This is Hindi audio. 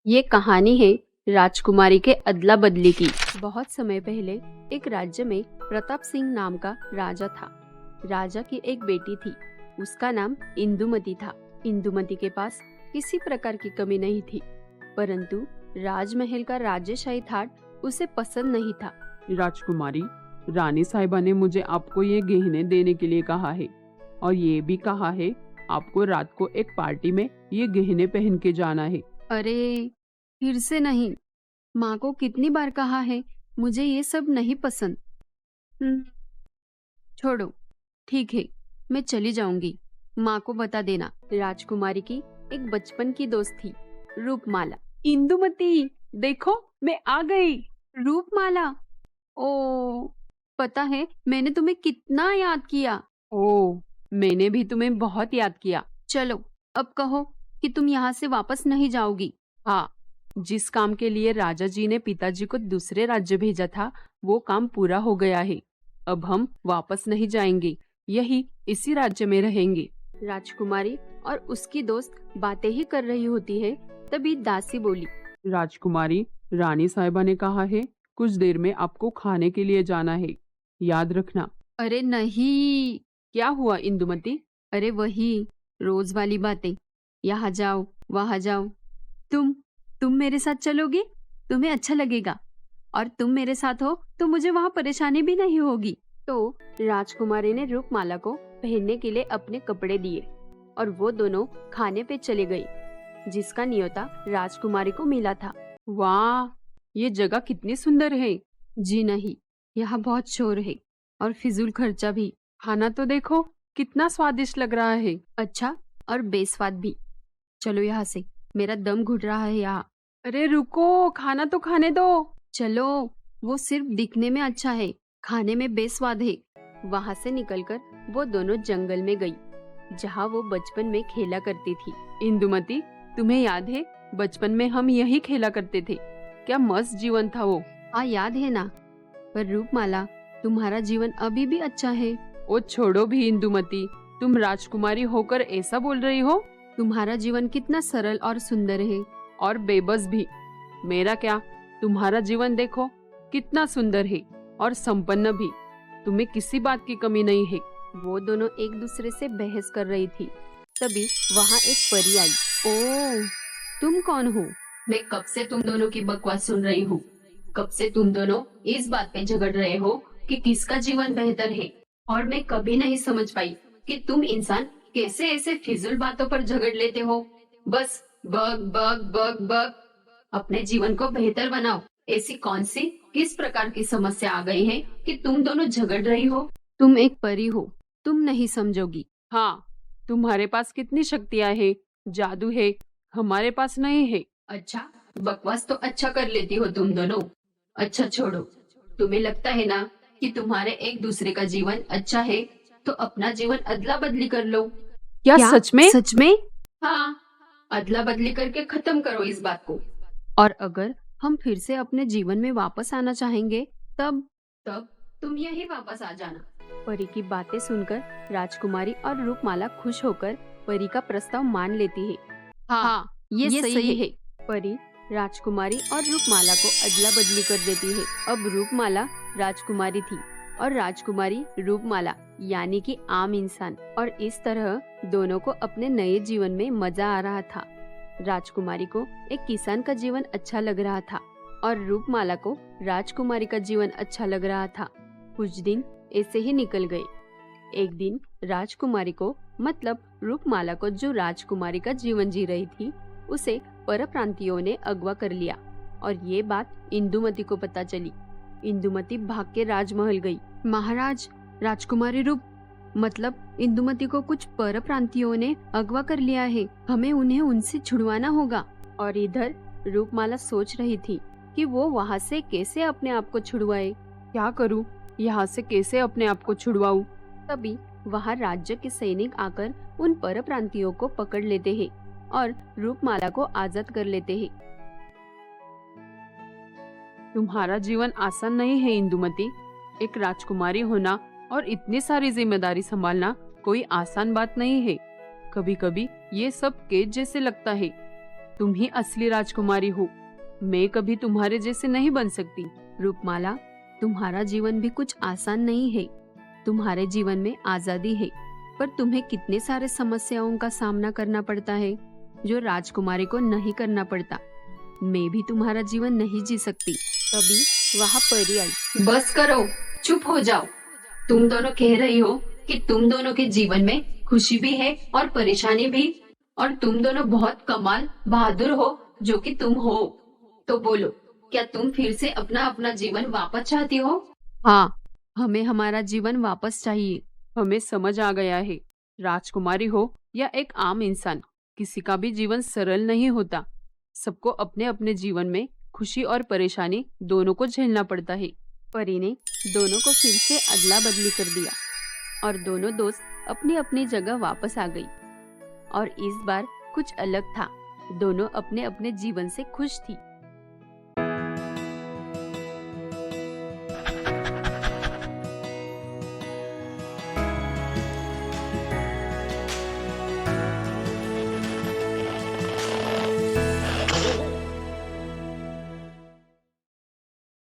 ये कहानी है राजकुमारी के अदला बदली की। बहुत समय पहले एक राज्य में प्रताप सिंह नाम का राजा था। राजा की एक बेटी थी, उसका नाम इंदुमती था। इंदुमती के पास किसी प्रकार की कमी नहीं थी, परंतु राजमहल का राजेशाही थाट उसे पसंद नहीं था। राजकुमारी, रानी साहिबा ने मुझे आपको ये गहने देने के लिए कहा है और ये भी कहा है आपको रात को एक पार्टी में ये गहने पहन के जाना है। अरे फिर से नहीं, माँ को कितनी बार कहा है, मुझे ये सब नहीं पसंद। छोड़ो, ठीक है, मैं चली जाऊंगी। माँ को बता देना। राजकुमारी की एक बचपन की दोस्त थी, रूपमाला। इंदुमती, देखो मैं आ गई। रूपमाला, ओ पता है मैंने तुम्हें कितना याद किया। ओ, मैंने भी तुम्हें बहुत याद किया। चलो अब कहो कि तुम यहाँ से वापस नहीं जाओगी। हाँ, जिस काम के लिए राजा जी ने पिताजी को दूसरे राज्य भेजा था वो काम पूरा हो गया है। अब हम वापस नहीं जाएंगे, यही इसी राज्य में रहेंगे। राजकुमारी और उसकी दोस्त बातें ही कर रही होती है, तभी दासी बोली, राजकुमारी, रानी साहिबा ने कहा है कुछ देर में आपको खाने के लिए जाना है, याद रखना। अरे नहीं। क्या हुआ इंदुमती? अरे वही रोज वाली बातें, यहाँ जाओ वहाँ जाओ। तुम मेरे साथ चलोगी, तुम्हें अच्छा लगेगा, और तुम मेरे साथ हो तो मुझे वहाँ परेशानी भी नहीं होगी। तो राजकुमारी ने रूपमाला को पहनने के लिए अपने कपड़े दिए और वो दोनों खाने पे चले गई, जिसका न्योता राजकुमारी को मिला था। वाह, ये जगह कितनी सुंदर है। जी नहीं, यहाँ बहुत शोर है और फिजूल खर्चा भी। खाना तो देखो कितना स्वादिष्ट लग रहा है। अच्छा, और बेस्वाद भी। चलो यहाँ से, मेरा दम घुट रहा है यहाँ। अरे रुको, खाना तो खाने दो। चलो, वो सिर्फ दिखने में अच्छा है, खाने में बेस्वाद है। वहाँ से निकलकर वो दोनों जंगल में गई, जहाँ वो बचपन में खेला करती थी। इंदुमती, तुम्हें याद है बचपन में हम यही खेला करते थे? क्या मस्त जीवन था वो। हाँ याद है ना, पर रूपमाला तुम्हारा जीवन अभी भी अच्छा है। ओ छोड़ो भी इंदुमती, तुम राजकुमारी होकर ऐसा बोल रही हो। तुम्हारा जीवन कितना सरल और सुंदर है। और बेबस भी। मेरा क्या, तुम्हारा जीवन देखो कितना सुंदर है और संपन्न भी। तुम्हें किसी बात की कमी नहीं है। वो दोनों एक दूसरे से बहस कर रही थी, तभी वहाँ एक परी आई। ओ, तुम कौन हो? मैं कब से तुम दोनों की बकवास सुन रही हूँ। कब से तुम दोनों इस बात पे झगड़ रहे हो कि किसका जीवन बेहतर है, और मैं कभी नहीं समझ पाई कि तुम इंसान कैसे ऐसे फिजूल बातों पर झगड़ लेते हो। बस बग बग बग बग। अपने जीवन को बेहतर बनाओ। ऐसी कौन सी किस प्रकार की समस्या आ गई है कि तुम दोनों झगड़ रही हो? तुम एक परी हो, तुम नहीं समझोगी। हाँ, तुम्हारे पास कितनी शक्तियाँ है, जादू है, हमारे पास नहीं है। अच्छा, बकवास तो अच्छा कर लेती हो तुम दोनों। अच्छा छोड़ो, तुम्हें लगता है ना कि तुम्हारे एक दूसरे का जीवन अच्छा है, तो अपना जीवन अदला बदली कर लो। क्या सच में? सच में? हाँ, अदला बदली करके खत्म करो इस बात को। और अगर हम फिर से अपने जीवन में वापस आना चाहेंगे, तब तब तुम यही वापस आ जाना। परी की बातें सुनकर राजकुमारी और रूपमाला खुश होकर परी का प्रस्ताव मान लेती है। हाँ, ये सही है। परी राजकुमारी और रूपमाला को अदला बदली कर देती है। अब रूपमाला राजकुमारी थी और राजकुमारी रूपमाला, यानी कि आम इंसान। और इस तरह दोनों को अपने नए जीवन में मजा आ रहा था। राजकुमारी को एक किसान का जीवन अच्छा लग रहा था और रूपमाला को राजकुमारी का जीवन अच्छा लग रहा था। कुछ दिन ऐसे ही निकल गए। एक दिन राजकुमारी को, मतलब रूपमाला को, जो राजकुमारी का जीवन जी रही थी, उसे परप्रांतियों ने अगवा कर लिया और ये बात इंदुमती को पता चली। इंदुमती भाग के राजमहल गई। महाराज, राजकुमारी रूप, मतलब इंदुमती को कुछ परप्रांतियों ने अगवा कर लिया है, हमें उन्हें उनसे छुड़वाना होगा। और इधर रूपमाला सोच रही थी कि वो वहाँ से कैसे अपने आप को छुड़वाए। क्या करूं, यहाँ से कैसे अपने आप को छुड़वाऊं? तभी वहाँ राज्य के सैनिक आकर उन परप्रांतियों को पकड़ लेते हैं और रूपमाला को आजाद कर लेते हैं। तुम्हारा जीवन आसान नहीं है इंदुमती। एक राजकुमारी होना और इतनी सारी जिम्मेदारी संभालना कोई आसान बात नहीं है। कभी कभी ये सब कैद जैसे लगता है। तुम ही असली राजकुमारी हो। मैं कभी तुम्हारे जैसे नहीं बन सकती। रूपमाला, तुम्हारा जीवन भी कुछ आसान नहीं है। तुम्हारे जीवन में आजादी है, पर तुम्हें कितने सारे समस्याओं का सामना करना पड़ता है जो राजकुमारी को नहीं करना पड़ता। मैं भी तुम्हारा जीवन नहीं जी सकती। तभी वहाँ परी आई। बस करो, चुप हो जाओ। तुम दोनों कह रही हो कि तुम दोनों के जीवन में खुशी भी है और परेशानी भी, और तुम दोनों बहुत कमाल बहादुर हो जो कि तुम हो। तो बोलो, क्या तुम फिर से अपना अपना जीवन वापस चाहती हो? हाँ, हमें हमारा जीवन वापस चाहिए। हमें समझ आ गया है, राजकुमारी हो या एक आम इंसान, किसी का भी जीवन सरल नहीं होता। सबको अपने अपने जीवन में खुशी और परेशानी दोनों को झेलना पड़ता है। परी ने दोनों को फिर से अदला बदली कर दिया और दोनों दोस्त अपनी अपनी जगह वापस आ गई। और इस बार कुछ अलग था, दोनों अपने अपने जीवन से खुश थी।